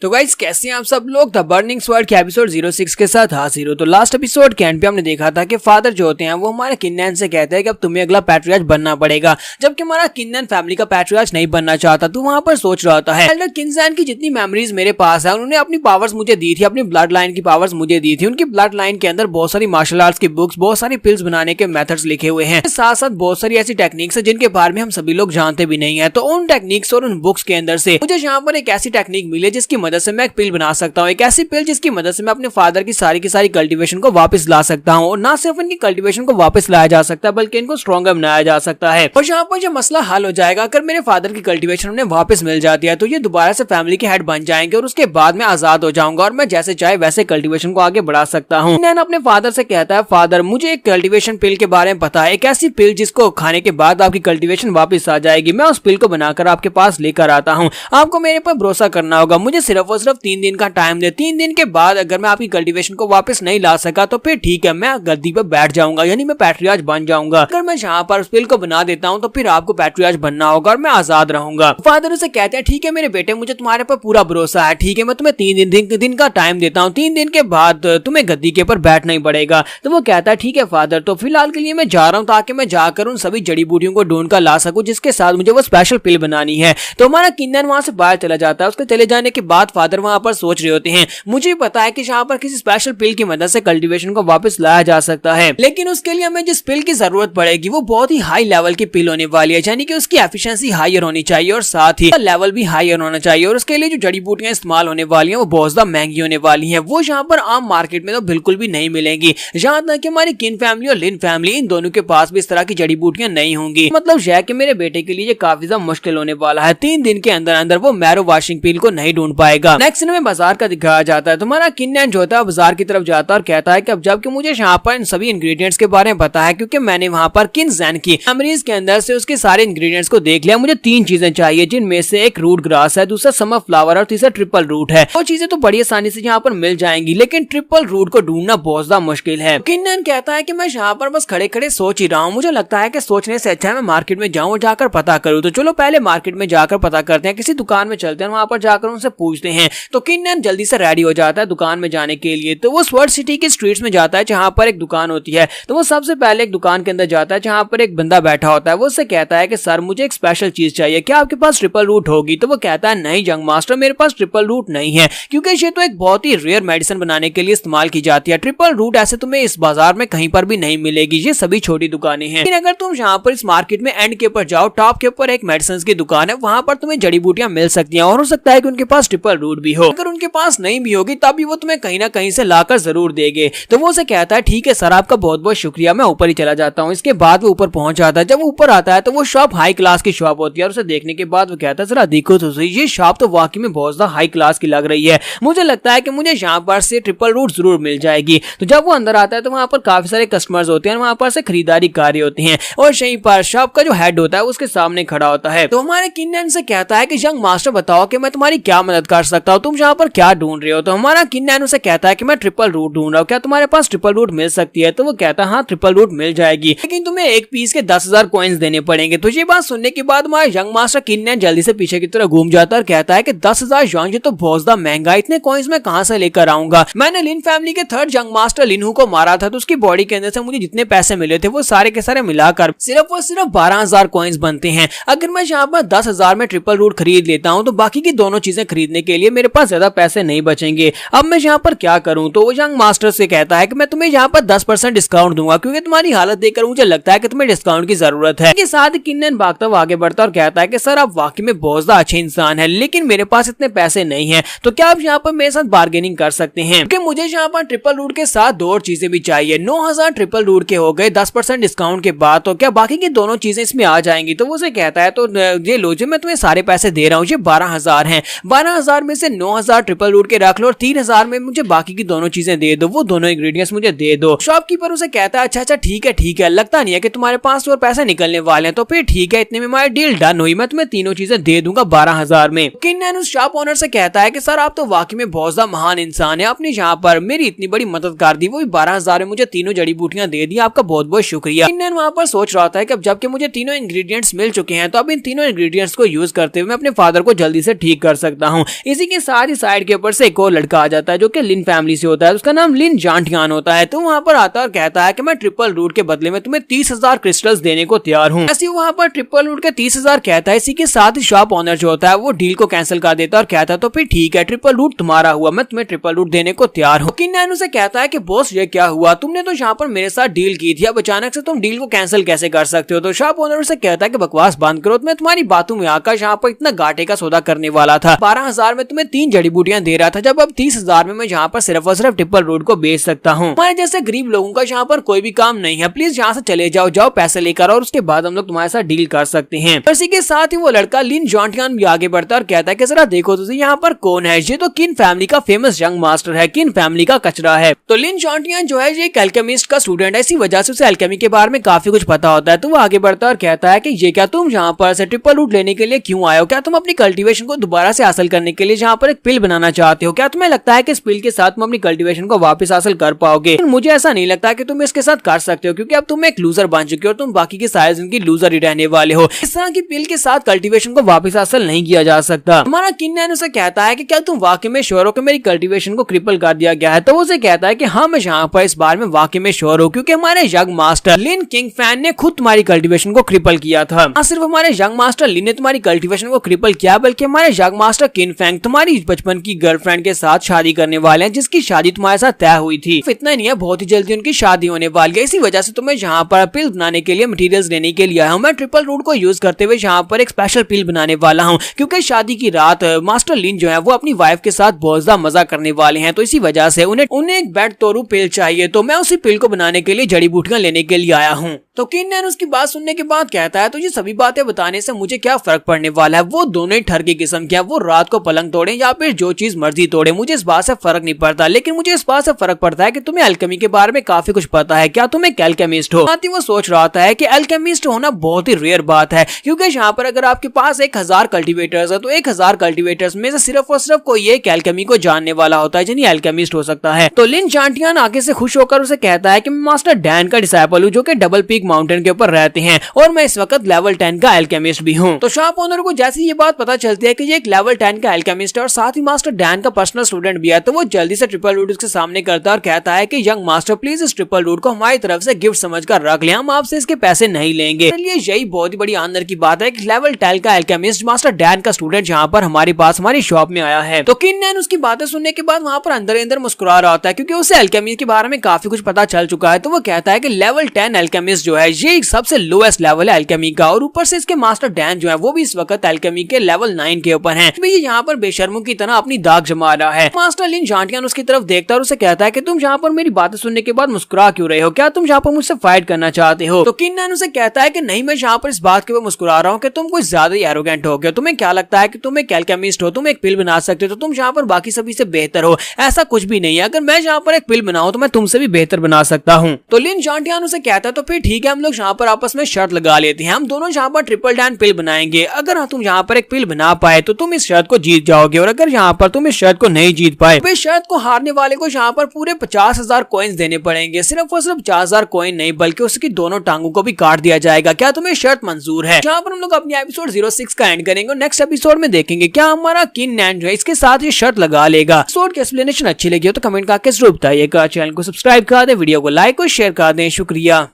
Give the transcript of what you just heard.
तो गाइस कैसे हैं आप सब लोग। द बर्निंग स्वर्ड के एपिसोड 06 के साथ हाजिर हो। तो लास्ट एपिसोड के एंड पे हमने देखा था कि फादर जो होते हैं वो हमारे किन्नैन से कहते हैं कि अब तुम्हें अगला पैट्रियार्च बनना पड़ेगा, जबकि हमारा किन्नैन फैमिली का पैट्रियार्च नहीं बनना चाहता। तो वहां पर सोच रहा होता है एल्डर किन्नैन की जितनी मेमोरीज मेरे पास है, उन्होंने अपनी पावर्स मुझे दी थी, अपनी ब्लड लाइन की पावर्स मुझे दी थी। उनकी ब्लड लाइन के अंदर बहुत सारी मार्शल आर्ट्स की बुक्स, बहुत सारी पिल्स बनाने के मेथड्स लिखे हुए हैं, साथ साथ बहुत सारी ऐसी टेक्निक्स है जिनके बारे में हम सभी लोग जानते भी नहीं है। तो उन टेक्निक्स और उन बुक्स के अंदर से मुझे यहाँ पर एक ऐसी टेक्निक मिली जिसकी मदद से मैं एक पिल बना सकता हूँ, एक ऐसी पिल जिसकी मदद से मैं अपने फादर की सारी कल्टीवेशन को वापस ला सकता हूँ। और ना सिर्फ इनकी कल्टीवेशन को वापस लाया जा सकता है बल्कि इनको स्ट्रॉन्गर बनाया जा सकता है। और यहाँ पर जो मसला हल हो जाएगा, अगर मेरे फादर की कल्टीवेशन उन्हें वापस मिल जाती है तो ये दोबारा से फैमिली के हेड बन जाएंगे और उसके बाद मैं आजाद हो जाऊंगा और मैं जैसे चाहे वैसे कल्टीवेशन को आगे बढ़ा सकता हूँ। नैन अपने फादर से कहता है, फादर मुझे एक कल्टीवेशन पिल के बारे में पता है, एक ऐसी पिल जिसको खाने के बाद आपकी कल्टीवेशन वापस आ जाएगी। मैं उस पिल को बनाकर आपके पास लेकर आता हूँ, आपको मेरे पर भरोसा करना होगा। मुझे सिर्फ और सिर्फ 3 दिन का टाइम दे। 3 दिन के बाद अगर मैं आपकी कल्टीवेशन को वापस नहीं ला सका तो फिर ठीक है, मैं गद्दी पर बैठ जाऊंगा, यानी मैं पैट्रियार्च बन जाऊंगा। अगर मैं यहाँ पर उस पिल को बना देता हूँ तो फिर आपको पैट्रियार्च बनना होगा और मैं आजाद रहूंगा। फादर उसे कहते हैं, ठीक है मेरे बेटे, मुझे तुम्हारे पर पूरा भरोसा है, ठीक है मैं तुम्हें 3 दिन का टाइम देता हूँ, 3 दिन के बाद तुम्हें गद्दी के ऊपर बैठना ही पड़ेगा। तो वो कहता है, ठीक है फादर, तो फिलहाल के लिए मैं जा रहा हूँ ताकि मैं जाकर उन सभी जड़ी बूटियों को ढूंढ कर ला सकूं जिसके साथ मुझे वो स्पेशल पिल बनानी है। तो हमारा किन्नैन वहां से बाहर चला जाता है। उसके चले जाने के बाद फादर वहां पर सोच रहे होते हैं, मुझे पता है कि यहाँ पर किसी स्पेशल पिल की मदद से कल्टीवेशन को वापस लाया जा सकता है, लेकिन उसके लिए हमें जिस पिल की जरूरत पड़ेगी वो बहुत ही हाई लेवल की पिल होने वाली है, यानी कि उसकी एफिशिएंसी हायर होनी चाहिए और साथ ही लेवल भी हायर होना चाहिए। और उसके लिए जो जड़ी बूटियां इस्तेमाल होने वाली हैं वो बहुत ज्यादा महंगी होने वाली हैं। वो यहाँ पर आम मार्केट में तो बिल्कुल भी नहीं मिलेंगी। यहाँ तक कि हमारी किन फैमिली और लिन फैमिली, इन दोनों के पास भी इस तरह की जड़ी बूटियां नहीं होंगी। मतलब यह कि मेरे बेटे के लिए ये काफी ज्यादा मुश्किल होने वाला है। 3 दिन के अंदर अंदर वो मैरो वॉशिंग पिल को नहीं ढूंढ पाएगा। नेक्स्ट में बाजार का दिखाया जाता है। तुम्हारा किन्नैन जो होता है बाजार की तरफ जाता है और कहता है कि अब जबकि मुझे यहाँ पर इन सभी इंग्रेडिएंट्स के बारे में पता है, क्योंकि मैंने वहाँ पर किन्नैन की मेमोरीज के अंदर से उसके सारे इंग्रेडिएंट्स को देख लिया, मुझे 3 चीजें चाहिए जिनमें से एक रूट ग्रास है, दूसरा समर फ्लावर और तीसरा ट्रिपल रूट है। वो चीजें तो बड़ी आसानी से यहाँ पर मिल जाएंगी, लेकिन ट्रिपल रूट को ढूंढना बहुत ज्यादा मुश्किल है। किन्नैन कहता है कि मैं यहाँ पर बस खड़े खड़े सोच ही रहा हूँ, मुझे लगता है कि सोचने से अच्छा है मैं मार्केट में जाऊँ और जाकर पता करूँ। तो चलो पहले मार्केट में जाकर पता करते हैं, किसी दुकान में चलते हैं, वहां पर जाकर उनसे पूछते हैं। तो किन्नैन जल्दी से रेडी हो जाता है दुकान में जाने के लिए। तो वो स्वर्ड सिटी के स्ट्रीट्स में जाता है जहां पर एक दुकान होती है। तो वो सबसे पहले एक दुकान के अंदर जाता है जहां पर एक बंदा बैठा होता है। वो उससे कहता है कि सर मुझे एक स्पेशल चीज चाहिए, क्या आपके पास ट्रिपल रूट होगी? तो वो कहता है, नहीं यंग मास्टर, मेरे पास ट्रिपल रूट नहीं है, क्योंकि ये तो एक बहुत ही रेयर मेडिसिन बनाने के लिए इस्तेमाल की जाती है। ट्रिपल रूट ऐसे तुम्हें इस बाजार में कहीं पर भी नहीं मिलेगी, ये सभी छोटी दुकानें हैं। लेकिन अगर तुम यहाँ पर इस मार्केट में एंड के ऊपर जाओ, टॉप के ऊपर एक मेडिसिन की दुकान है, वहां पर तुम्हें जड़ी बूटियां मिल सकती हैं और हो सकता है कि उनके पास ट्रिपल रूट भी हो। अगर उनके पास नहीं भी होगी तब भी वो तुम्हें कहीं ना कहीं से लाकर जरूर देंगे। तो वो उसे कहता है, ठीक है सर, आपका बहुत बहुत शुक्रिया, मैं ऊपर ही चला जाता हूँ। इसके बाद वो ऊपर पहुंच जाता है। जब वो ऊपर आता है तो वो शॉप हाई क्लास की शॉप होती है और उसे देखने के बाद वो कहता है, जरा देखो तो सही, ये शॉप तो वाकई में बहुत ज्यादा हाई क्लास की लग रही है, मुझे लगता है कि मुझे यहाँ पर से ट्रिपल रूट जरूर मिल जाएगी। तो जब वो अंदर आता है तो वहां पर काफी सारे कस्टमर्स होते हैं, वहां पर से खरीदारी कर रही होती है और यहीं पर शॉप का जो हेड होता है उसके सामने खड़ा होता है। तो हमारे किन्नैन से कहता है कि यंग मास्टर बताओ कि मैं तुम्हारी क्या मदद कर सकता हूँ, तुम यहाँ पर क्या ढूंढ रहे हो? तो हमारा किन्नैन उसे कहता है कि मैं ट्रिपल रूट ढूंढ रहा हूँ, क्या तुम्हारे पास ट्रिपल रूट मिल सकती है? तो वो कहता है, हाँ ट्रिपल रूट मिल जाएगी, लेकिन तुम्हें एक पीस के 10,000 कॉइन्स देने पड़ेंगे। तो ये बात सुनने के बाद हमारा यंग मास्टर किन्नैन जल्दी से पीछे की तरफ घूम जाता है और कहता है कि 10,000 युआन, ये तो बहुत ज्यादा महंगा, इतने कॉइन्स मैं कहां से लेकर आऊंगा? मैंने लिन फैमिली के 3rd यंग मास्टर लिनहू को मारा था, तो उसकी बॉडी के अंदर से मुझे जितने पैसे मिले थे वो सारे के सारे मिलाकर सिर्फ और सिर्फ 12,000 कॉइन्स बनते हैं। अगर मैं यहाँ पर 10,000 में ट्रिपल रूट खरीद लेता हूँ तो बाकी की दोनों चीजें खरीदने के लिए मेरे पास ज्यादा पैसे नहीं बचेंगे। अब मैं यहाँ पर क्या करूँ? तो वो यंग मास्टर से कहता है कि मैं तुम्हें यहाँ पर 10% डिस्काउंट दूंगा, क्योंकि तुम्हारी हालत देखकर मुझे लगता है कि तुम्हें डिस्काउंट की जरूरत है। इसके साथ किन्नैन भागता हुआ आगे बढ़ता और कहता है कि सर आप वाकई में बहुत ज्यादा अच्छे इंसान है, लेकिन मेरे पास इतने पैसे नहीं है, तो क्या आप यहाँ पर मेरे साथ बार्गेनिंग कर सकते हैं? क्योंकि मुझे यहाँ पर ट्रिपल रूट के साथ 2 और चीजें भी चाहिए। 9,000 ट्रिपल रूट के हो गए 10% डिस्काउंट के बाद, तो क्या बाकी की दोनों चीजें इसमें आ जाएंगी? तो वो उसे कहता है, तो ये लो, जो मैं तुम्हें सारे पैसे दे रहा हूँ ये 12,000 हैं, 12,000 में से 9,000 ट्रिपल रूट के रख लो और 3,000 में मुझे बाकी की दोनों चीजें दे दो, वो दोनों इंग्रेडिएंट्स मुझे दे दो। शॉपकीपर उसे कहता है, अच्छा ठीक है, लगता नहीं है कि तुम्हारे पास और पैसे निकलने वाले हैं, तो फिर ठीक है, इतने में हमारी डील डन हुई, मैं तुम्हें तीनों चीजें दे दूंगा 12,000 में। किन्नैन उस शॉप ओनर से कहता है कि सर आप तो वाकई में बहुत ज्यादा महान इंसान है, आपने यहाँ पर मेरी इतनी बड़ी मदद कर दी, वो भी 12,000 में मुझे तीनों जड़ी बूटियां दे दी, आपका बहुत बहुत शुक्रिया। किन्नैन वहां पर सोच रहा था कि अब जबकि मुझे तीनों इंग्रेडिएंट्स मिल चुके हैं तो अब इन तीनों इंग्रेडिएंट्स को यूज करते हुए मैं अपने फादर को जल्दी से ठीक कर सकता हूँ। इसी के साथ ही साइड के ऊपर से एक और लड़का आ जाता है जो कि लिन फैमिली से होता है, उसका नाम लिन जांटियान होता है। तो वहाँ पर आता है और कहता है कि मैं ट्रिपल रूट के बदले में तुम्हें 30,000 क्रिस्टल्स देने को तैयार हूँ। ऐसे वहाँ पर ट्रिपल रूट के 30,000 कहता है। इसी के साथ ही शॉप ओनर जो होता है वो डील को कैंसिल कर देता है और कहता है तो फिर ठीक है, ट्रिपल रूट तुम्हारा हुआ, मैं तुम्हें ट्रिपल रूट देने को तैयार हूँ। किन से कहता है कि बॉस ये क्या हुआ, तुमने तो यहाँ पर मेरे साथ डील की थी, अब अचानक से तुम डील को कैंसिल कैसे कर सकते हो। तो शॉप ओनर से कहता है कि बकवास बंद करो, मैं तुम्हारी बातों में आकर यहाँ पर इतना घाटे का सौदा करने वाला था। 12,000 में तुम्हें 3 जड़ी बूटियां दे रहा था, जब अब 30,000 में मैं यहाँ पर सिर्फ और सिर्फ ट्रिपल रूट को बेच सकता हूँ। हमारे जैसे गरीब लोगों का यहाँ पर कोई भी काम नहीं है, प्लीज यहाँ से चले जाओ, जाओ पैसे लेकर और उसके बाद हम लोग तुम्हारे साथ डील कर सकते हैं। इसी के साथ ही वो लड़का लिन जांटियान भी आगे बढ़ता है और कहता है कि जरा देखो तुझे यहाँ पर कौन है, ये तो किन फैमिली का फेमस यंग मास्टर है, किन फैमिली का कचरा है। तो लिन जांटियान जो है ये एक एल्केमिस्ट का स्टूडेंट है, इसी वजह से उसे एल्केमी के बारे में काफी कुछ पता होता है। तो वो आगे बढ़ता है और कहता है कि ये क्या तुम यहाँ पर से ट्रिपल रूट लेने के लिए क्यों आए हो, क्या तुम अपनी कल्टीवेशन को दोबारा से हासिल करने के लिए यहाँ पर एक पिल बनाना चाहते हो, क्या तुम्हें लगता है कि इस पिल के साथ तुम अपनी कल्टीवेशन को वापस हासिल कर पाओगे। मुझे ऐसा नहीं लगता कि तुम इसके साथ कर सकते हो, क्योंकि अब तुम एक लूजर बन चुके हो, तुम बाकी की सारी जिंदगी लूजर ही रहने वाले हो। इस तरह की पिल के साथ कल्टीवेशन को वापस हासिल नहीं किया जा सकता। हमारा किन्नैन उसे कहता है कि क्या तुम वाकई में श्योर हो कि मेरी कल्टीवेशन को क्रिपल कर दिया गया है। तो वो उसे कहता है कि हाँ मैं यहाँ पर इस बार में वाकई में श्योर हूँ, क्योंकि हमारे यंग मास्टर लिन किंग फैन ने खुद तुम्हारी कल्टीवेशन को क्रिपल किया था। न सिर्फ हमारे यंग मास्टर लिन ने तुम्हारी कल्टीवेशन को क्रिपल किया, बल्कि हमारे यंग मास्टर किन फैंग तुम्हारी बचपन की गर्लफ्रेंड के साथ शादी करने वाले हैं, जिसकी शादी तुम्हारे साथ तय हुई थी। इतना नहीं है, बहुत ही जल्दी उनकी शादी होने वाली है। इसी वजह से तुम्हें यहाँ पर पिल बनाने के लिए मटेरियल्स लेने के लिए आया हूँ। मैं ट्रिपल रूट को यूज करते हुए यहाँ पर एक स्पेशल पिल बनाने वाला हूँ, क्योंकि शादी की रात मास्टर लिन जो है वो अपनी वाइफ के साथ बहुत ज्यादा मजा करने वाले हैं। तो इसी वजह से उन्हें एक बेड तोरू पिल चाहिए, तो मैं उसी पिल को बनाने के लिए जड़ी बूटियां लेने के लिए आया हूँ। तो किन्नैन उसकी बात सुनने के बाद कहता है तो ये सभी बातें बताने से मुझे क्या फर्क पड़ने वाला है, वो दोनों ही ठर की किस्म के हैं, वो रात को पलंग तोड़े या फिर जो चीज मर्जी तोड़े, मुझे इस बात से फर्क नहीं पड़ता। लेकिन मुझे इस बात से फर्क पड़ता है कि तुम्हें अल्केमी के बारे में काफी कुछ पता है, क्या तुम एक एल्केमिस्ट हो। साथ ही वो सोच रहा था कि एल्केमिस्ट होना बहुत ही रेयर बात है, क्योंकि यहाँ पर अगर आपके पास 1000 कल्टीवेटर्स है तो 1000 कल्टीवेटर्स में से सिर्फ और सिर्फ कोई एक एल्केमी को जानने वाला होता है जिन्हें एल्केमिस्ट हो सकता है। तो लिन जांटियान आगे से खुश होकर उसे कहता है कि मैं मास्टर डैन का डिसाइपल हूँ, जो कि डबल पीक माउंटेन के ऊपर रहते हैं, और मैं इस वक्त लेवल 10 का एल्केमिस्ट भी हूँ। तो शॉप ओनर को जैसे ये बात पता चलती है कि ये एक लेवल 10 का एल्केमिस्ट है और साथ ही मास्टर डैन का पर्सनल स्टूडेंट भी है, तो वो जल्दी से ट्रिपल रूट उसके सामने करता है और कहता है कि यंग मास्टर प्लीज इस ट्रिपल रूट को हमारी तरफ से गिफ्ट समझकर रख ले, हम आपसे इसके पैसे नहीं लेंगे। इसलिए यही बहुत ही बड़ी आनंद की बात है कि लेवल 10 का एल्केमिस्ट मास्टर डैन का स्टूडेंट यहाँ पर हमारे पास हमारी शॉप में आया है। तो किन्नैन उसकी बातें सुनने के बाद वहाँ पर अंदर मुस्कुरा रहा होता है, क्योंकि उसे एल्केमिस्ट के बारे में काफी कुछ पता चल चुका है। तो वो कहता है कि लेवल 10 एल्केमिस्ट जो है ये सबसे लोएस्ट लेवल है एल्केमी का, और ऊपर से इसके मास्टर डैन जो है वो भी इस वक्त एल्केमी के लेवल 9 के ऊपर है। ये यहाँ पर बेशर्मों की तरह अपनी दाग जमा रहा है। मास्टर लिन जांटियान उसकी तरफ देखता है और उसे कहता है कि तुम यहाँ पर मेरी बातें सुनने के बाद मुस्कुरा क्यों रहे हो, क्या तुम यहाँ पर मुझसे फाइट करना चाहते हो। तो किन्नैन उसे कहता है कि नहीं, मैं यहाँ पर इस बात के ऊपर मुस्कुरा रहा हूँ कि तुम कुछ ज्यादा ही एरोगेंट हो गए, तुम्हें क्या लगता है कि तुम एक एल्केमिस्ट हो, तुम एक पिल बना सकते हो, तो तुम यहाँ पर बाकी सभी से बेहतर हो। ऐसा कुछ भी नहीं है, अगर मैं यहाँ पर एक पिल बनाऊं तो मैं तुमसे भी बेहतर बना सकता हूँ। तो लिन जांटियान उसे कहता है तो फिर ठीक है, हम लोग यहाँ पर आपस में शर्त लगा लेते हैं, हम दोनों यहाँ पर ट्रिपल डैन पिल बनाएंगे। अगर तुम यहाँ पर एक पिल बना पाए तो तुम इस शर्त को जीत जाओगे, और अगर यहाँ पर तुम इस शर्त को नहीं जीत पाए तो इस शर्त को हारने वाले को यहाँ पर पूरे 50,000 कॉइन्स देने पड़ेंगे। सिर्फ और सिर्फ 50,000 कॉइन नहीं, बल्कि उसकी दोनों टांगों को भी काट दिया जाएगा। क्या तुम्हें शर्त मंजूर है। यहाँ पर हम लोग अपनी एपिसोड 06 का एंड करेंगे और नेक्स्ट एपिसोड में देखेंगे क्या हमारा किन्नैन जो है इसके साथ ये शर्त लगा लेगा। एपिसोड की एक्सप्लेनेशन अच्छी लगी हो तो कमेंट करके जरूर बताइएगा। चैनल को सब्सक्राइब कर दे, वीडियो को लाइक और शेयर कर दें। शुक्रिया।